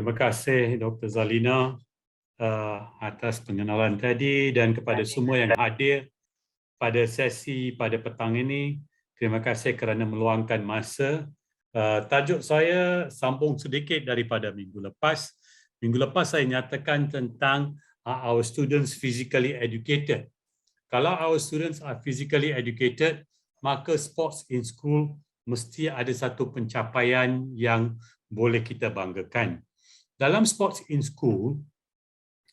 Terima kasih Dr. Zalina atas pengenalan tadi dan kepada semua yang hadir pada sesi pada petang ini. Terima kasih kerana meluangkan masa. Tajuk saya sambung sedikit daripada minggu lepas. Minggu lepas saya nyatakan tentang our students physically educated. Kalau our students are physically educated, maka sports in school mesti ada satu pencapaian yang boleh kita banggakan. Dalam sports in school,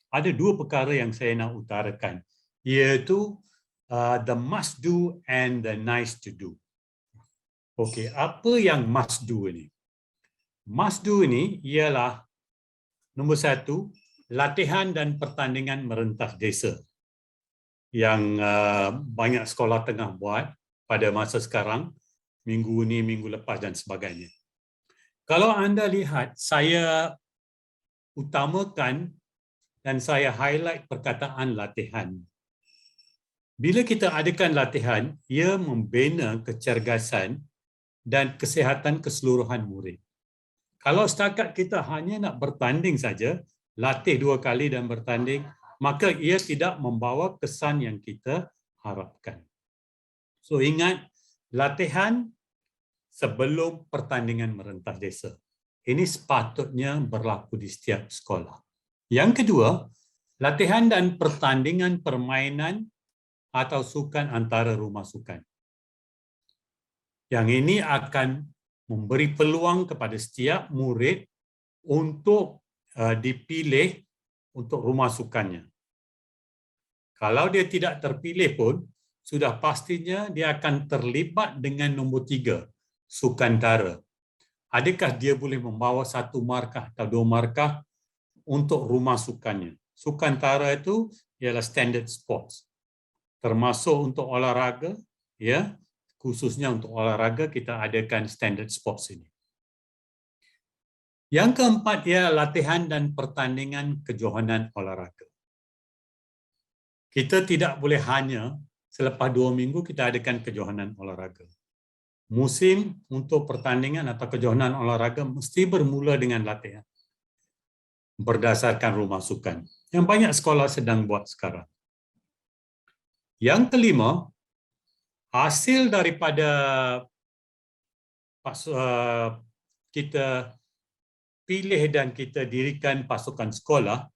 ada dua perkara yang saya nak utarakan, iaitu the must do and the nice to do. Okey, apa yang must do ini? Must do ini ialah nombor satu, latihan dan pertandingan merentas desa yang banyak sekolah tengah buat pada masa sekarang, minggu ini, minggu lepas dan sebagainya. Kalau anda lihat, saya utamakan dan saya highlight perkataan latihan. Bila kita adakan latihan, ia membina kecergasan dan kesihatan keseluruhan murid. Kalau setakat kita hanya nak bertanding saja, latih 2 kali dan bertanding, maka ia tidak membawa kesan yang kita harapkan. So ingat, latihan sebelum pertandingan merentas desa. Ini sepatutnya berlaku di setiap sekolah. Yang kedua, latihan dan pertandingan permainan atau sukan antara rumah sukan. Yang ini akan memberi peluang kepada setiap murid untuk dipilih untuk rumah sukannya. Kalau dia tidak terpilih pun, sudah pastinya dia akan terlibat dengan nombor 3, sukantara. Adakah dia boleh membawa 1 markah atau 2 markah untuk rumah sukannya? Sukantara itu ialah standard sports. Termasuk untuk olahraga, ya, khususnya untuk olahraga kita adakan standard sports ini. Yang keempat ialah latihan dan pertandingan kejohanan olahraga. Kita tidak boleh hanya selepas 2 minggu kita adakan kejohanan olahraga. Musim untuk pertandingan atau kejohanan olahraga mesti bermula dengan latihan berdasarkan rumah sukan yang banyak sekolah sedang buat sekarang. Yang kelima, hasil daripada kita pilih dan kita dirikan pasukan sekolah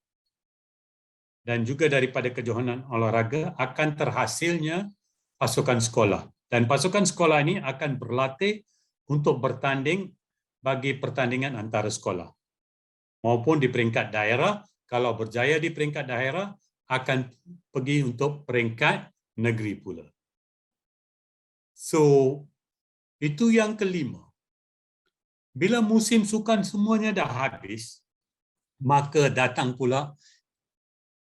dan juga daripada kejohanan olahraga akan terhasilnya pasukan sekolah. Dan pasukan sekolah ini akan berlatih untuk bertanding bagi pertandingan antara sekolah. Maupun di peringkat daerah, kalau berjaya di peringkat daerah, akan pergi untuk peringkat negeri pula. So, itu yang kelima. Bila musim sukan semuanya dah habis, maka datang pula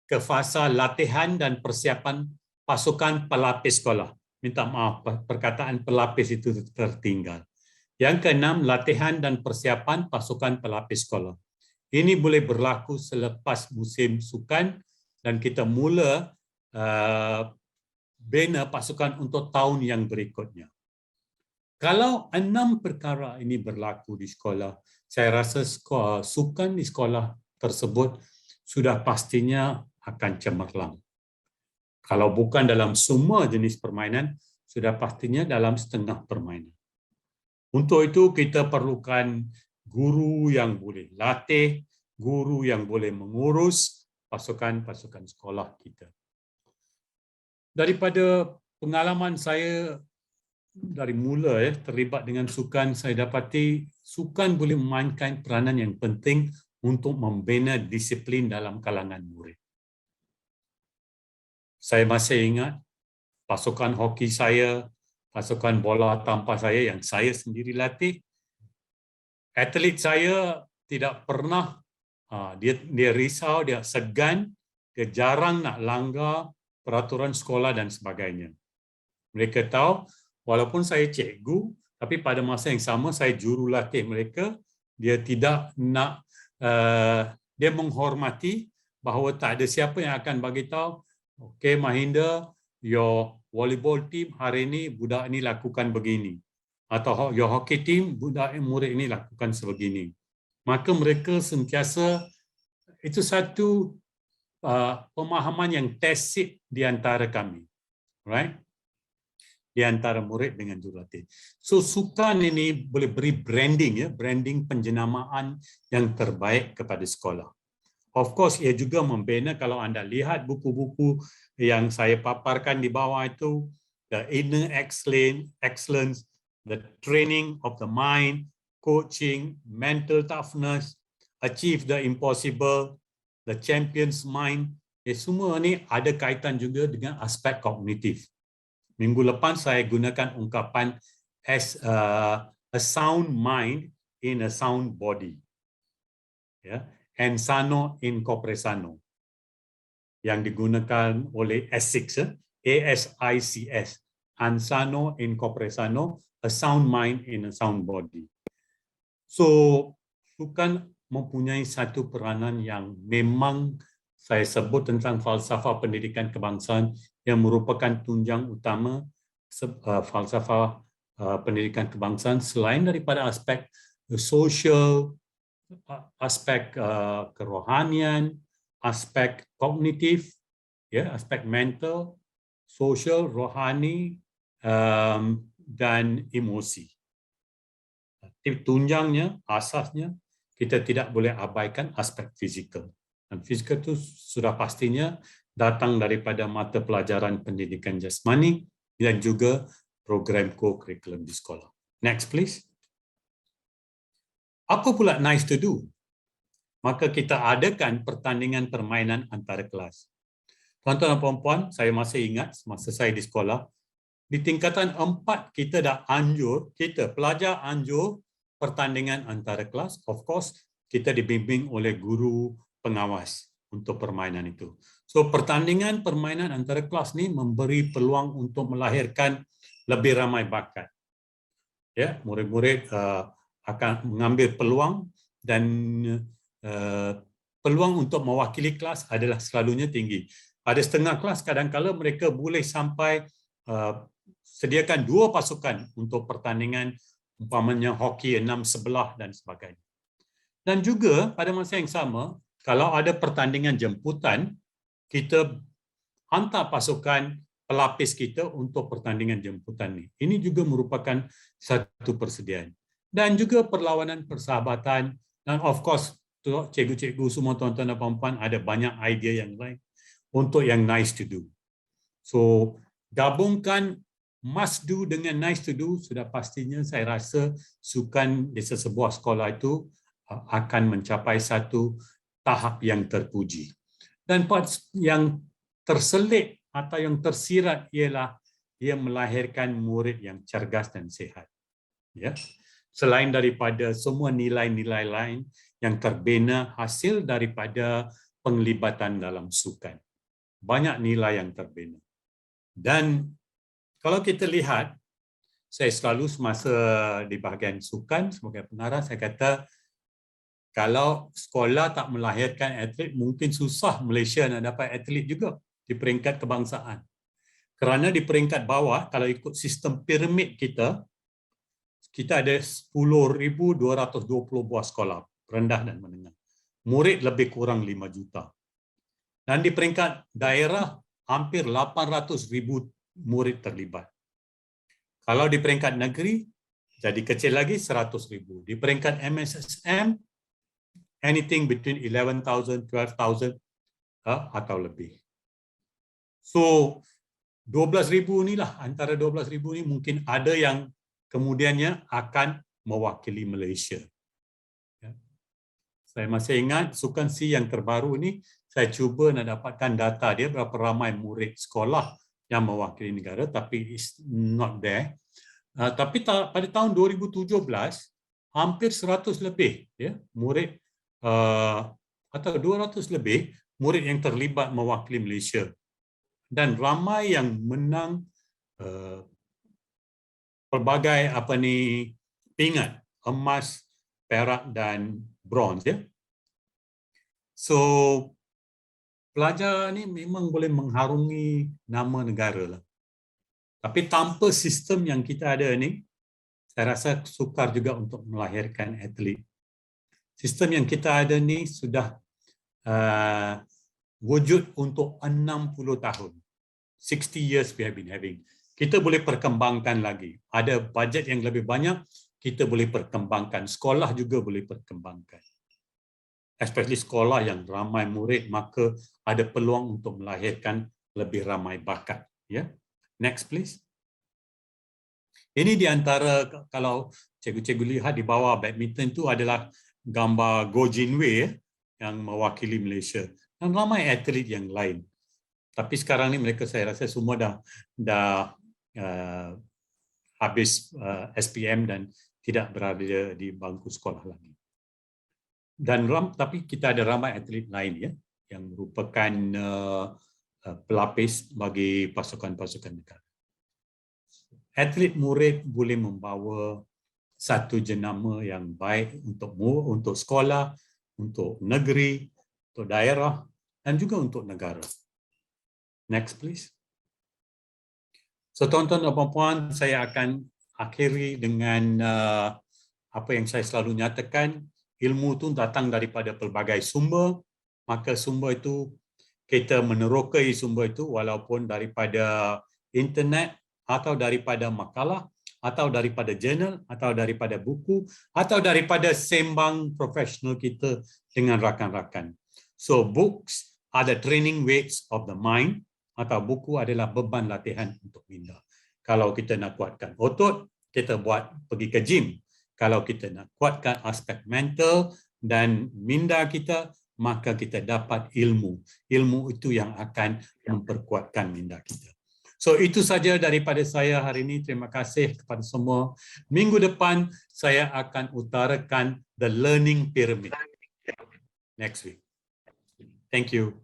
ke fasa latihan dan persiapan pasukan pelapis sekolah. Minta maaf, perkataan pelapis itu tertinggal. Yang keenam, latihan dan persiapan pasukan pelapis sekolah. Ini boleh berlaku selepas musim sukan dan kita mula bina pasukan untuk tahun yang berikutnya. Kalau 6 perkara ini berlaku di sekolah, saya rasa sukan di sekolah tersebut sudah pastinya akan cemerlang. Kalau bukan dalam semua jenis permainan, sudah pastinya dalam setengah permainan. Untuk itu kita perlukan guru yang boleh latih, guru yang boleh mengurus pasukan-pasukan sekolah kita. Daripada pengalaman saya dari mula terlibat dengan sukan, saya dapati sukan boleh memainkan peranan yang penting untuk membina disiplin dalam kalangan murid. Saya masih ingat pasukan hoki saya, pasukan bola tampar saya yang saya sendiri latih. Atlet saya tidak pernah, dia risau, dia segan, dia jarang nak langgar peraturan sekolah dan sebagainya. Mereka tahu, walaupun saya cikgu, tapi pada masa yang sama saya jurulatih mereka, dia tidak nak, dia menghormati bahawa tak ada siapa yang akan bagi tahu, okey Mahinda, your volleyball team hari ini budak ini lakukan begini. Atau your hockey team, budak murid ini lakukan sebegini. maka mereka sentiasa, itu satu pemahaman yang tacit di antara kami, right? Di antara murid dengan jurulatih. So sukan ini boleh beri branding, ya, branding penjenamaan yang terbaik kepada sekolah. Of course, ia juga membina, kalau anda lihat buku-buku yang saya paparkan di bawah itu, the inner excellence, the training of the mind, coaching, mental toughness, achieve the impossible, the champion's mind, semua ni ada kaitan juga dengan aspek kognitif. Minggu lepas saya gunakan ungkapan as a sound mind in a sound body. Ya, and sano in corpore sano, yang digunakan oleh ASICS, ASICS, ansano in corpore sano, a sound mind in a sound body. So, sukan mempunyai satu peranan yang memang saya sebut tentang falsafah pendidikan kebangsaan yang merupakan tunjang utama falsafah pendidikan kebangsaan selain daripada aspek sosial, aspek kerohanian, aspek kognitif, ya, aspek mental, sosial, rohani, dan emosi. Tunjangnya, asasnya, kita tidak boleh abaikan aspek fizikal. Dan fizikal itu sudah pastinya datang daripada mata pelajaran pendidikan jasmani dan juga program co-curriculum di sekolah. Next, please. Apa pula nice to do? Maka kita adakan pertandingan permainan antara kelas. Tuan-tuan dan puan-puan, saya masih ingat semasa saya di sekolah, di tingkatan 4 kita dah anjur, pelajar anjur pertandingan antara kelas. Of course, kita dibimbing oleh guru pengawas untuk permainan itu. So, pertandingan permainan antara kelas ni memberi peluang untuk melahirkan lebih ramai bakat. Ya, murid-murid akan mengambil peluang dan peluang untuk mewakili kelas adalah selalunya tinggi. Pada setengah kelas kadang-kala mereka boleh sampai sediakan 2 pasukan untuk pertandingan, umpamanya hoki 6 sebelah dan sebagainya. Dan juga pada masa yang sama, kalau ada pertandingan jemputan, kita hantar pasukan pelapis kita untuk pertandingan jemputan ini. Ini juga merupakan satu persediaan. Dan juga perlawanan persahabatan, dan of course, cikgu-cikgu semua, tuan-tuan dan puan-puan, ada banyak idea yang lain untuk yang nice to do. So, gabungkan must do dengan nice to do, sudah pastinya saya rasa sukan di sebuah sekolah itu akan mencapai satu tahap yang terpuji. Dan yang terselit atau yang tersirat ialah ia melahirkan murid yang cergas dan sihat. Ya. Selain daripada semua nilai-nilai lain yang terbina hasil daripada penglibatan dalam sukan. Banyak nilai yang terbina. Dan kalau kita lihat, saya selalu semasa di bahagian sukan sebagai pengarah, saya kata kalau sekolah tak melahirkan atlet, mungkin susah Malaysia nak dapat atlet juga di peringkat kebangsaan. Kerana di peringkat bawah, kalau ikut sistem piramid kita ada 10,220 buah sekolah, rendah dan menengah. Murid lebih kurang 5 juta. Dan di peringkat daerah, hampir 800,000 murid terlibat. Kalau di peringkat negeri, jadi kecil lagi 100,000. Di peringkat MSSM, anything between 11,000, 12,000 atau lebih. So, 12,000 inilah, antara 12,000 ini mungkin ada yang kemudiannya akan mewakili Malaysia. Saya masih ingat sukan C yang terbaru ini, saya cuba nak dapatkan data dia berapa ramai murid sekolah yang mewakili negara, tapi it's not there. Tapi pada tahun 2017, hampir 100 lebih ya, murid atau 200 lebih murid yang terlibat mewakili Malaysia. Dan ramai yang menang pelbagai pingat, emas, perak dan bronze ya. So pelajar ni memang boleh mengharungi nama negara lah. Tapi tanpa sistem yang kita ada ni, saya rasa sukar juga untuk melahirkan atlet. Sistem yang kita ada ni sudah wujud untuk 60 tahun. 60 years we have been having. Kita boleh perkembangkan lagi. Ada bajet yang lebih banyak, kita boleh perkembangkan. Sekolah juga boleh perkembangkan. Especially sekolah yang ramai murid, maka ada peluang untuk melahirkan lebih ramai bakat. Ya, next please. Ini di antara, kalau cikgu-cikgu lihat di bawah badminton itu adalah gambar Go Jin Wei yang mewakili Malaysia dan ramai atlet yang lain. Tapi sekarang ni mereka saya rasa semua dah habis SPM dan tidak berada di bangku sekolah lagi. Dan tapi kita ada ramai atlet lain ya yang merupakan pelapis bagi pasukan-pasukan negara. Atlet murid boleh membawa satu jenama yang baik untuk sekolah, untuk negeri, untuk daerah dan juga untuk negara. Next please. So tuan-tuan dan puan-puan, saya akan akhiri dengan apa yang saya selalu nyatakan, ilmu itu datang daripada pelbagai sumber, maka sumber itu kita menerokai sumber itu walaupun daripada internet atau daripada makalah atau daripada jurnal atau daripada buku atau daripada sembang profesional kita dengan rakan-rakan. So books are the training weights of the mind atau buku adalah beban latihan untuk minda. Kalau kita nak kuatkan otot, kita pergi ke gym. Kalau kita nak kuatkan aspek mental dan minda kita, maka kita dapat ilmu. Ilmu itu yang akan memperkuatkan minda kita. So itu saja daripada saya hari ini. Terima kasih kepada semua. Minggu depan saya akan utarakan the learning pyramid. Next week. Thank you.